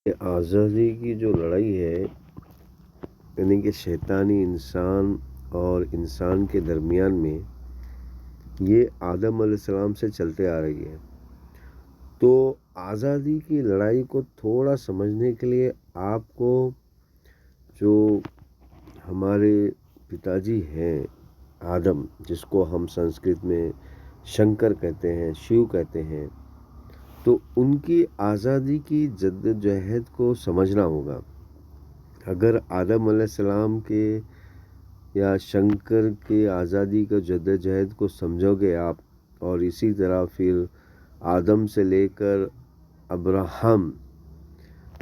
یہ آزادی کی جو لڑائی ہے، یعنی کہ شیطانی انسان اور انسان کے درمیان میں، یہ آدم علیہ السلام سے چلتے آ رہی ہے۔ تو آزادی کی لڑائی کو تھوڑا سمجھنے کے لیے آپ کو جو ہمارے پتا جی ہیں آدم، جس کو ہم سنسکرت میں شنکر کہتے ہیں، شیو کہتے ہیں، تو ان کی آزادی کی جدوجہد کو سمجھنا ہوگا۔ اگر آدم علیہ السلام کے یا شنکر کے آزادی کا جدوجہد کو سمجھو گے آپ، اور اسی طرح پھر آدم سے لے کر ابراہم،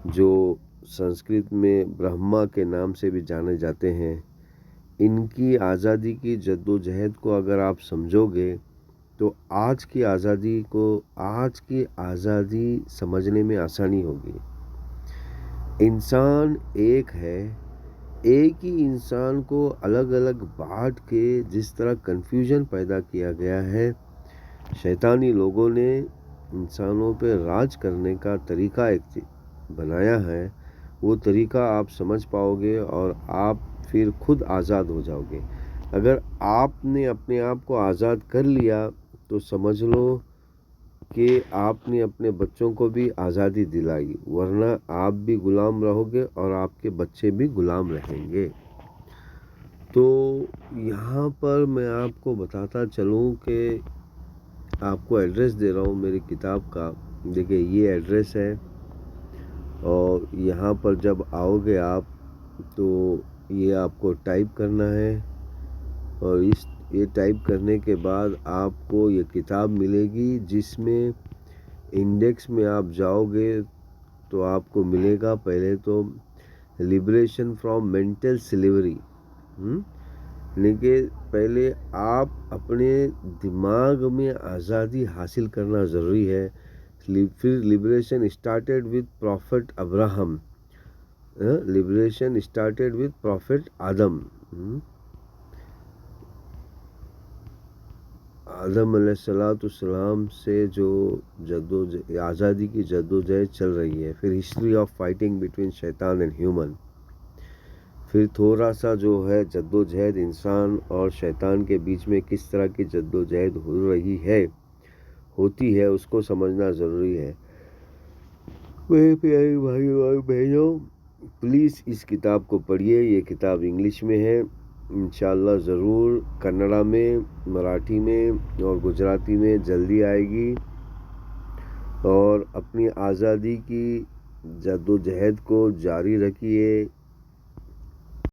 جو سنسکرت میں برہما کے نام سے بھی جانے جاتے ہیں، ان کی آزادی کی جدوجہد کو اگر آپ سمجھو گے تو آج کی آزادی سمجھنے میں آسانی ہوگی۔ انسان ایک ہے، ایک ہی انسان کو الگ الگ بانٹ کے جس طرح کنفیوژن پیدا کیا گیا ہے، شیطانی لوگوں نے انسانوں پہ راج کرنے کا طریقہ ایک بنایا ہے۔ وہ طریقہ آپ سمجھ پاؤ گے اور آپ پھر خود آزاد ہو جاؤ گے۔ اگر آپ نے اپنے آپ کو آزاد کر لیا تو سمجھ لو کہ آپ نے اپنے بچوں کو بھی آزادی دلائی، ورنہ آپ بھی غلام رہو گے اور آپ کے بچے بھی غلام رہیں گے۔ تو یہاں پر میں آپ کو بتاتا چلوں کہ آپ کو ایڈریس دے رہا ہوں میری کتاب کا۔ دیکھیں، یہ ایڈریس ہے، اور یہاں پر جب آؤ گے آپ تو یہ آپ کو ٹائپ کرنا ہے، اور یہ ٹائپ کرنے کے بعد آپ کو یہ کتاب ملے گی، جس میں انڈیکس میں آپ جاؤ گے تو آپ کو ملے گا پہلے تو لبریشن فرام مینٹل سلیوری، یعنی کہ پہلے آپ اپنے دماغ میں آزادی حاصل کرنا ضروری ہے۔ پھر liberation started with prophet Abraham, liberation started with prophet Adam. Adam علیہ السلام سے جو آزادی کی جدوجہد چل رہی ہے، پھر ہسٹری آف فائٹنگ بٹوین شیطان اینڈ ہیومن، پھر تھوڑا سا جو ہے جدوجہد انسان اور شیطان کے بیچ میں کس طرح کی جدوجہد ہوتی ہے، اس کو سمجھنا ضروری ہے۔ میرے پیارے بھائیوں اور بہنوں، پلیز اس کتاب کو پڑھیے۔ یہ کتاب انگلش میں ہے، انشاءاللہ ضرور کنڑا میں، مراٹھی میں اور گجراتی میں جلدی آئے گی۔ اور اپنی آزادی کی جدوجہد کو جاری رکھیے۔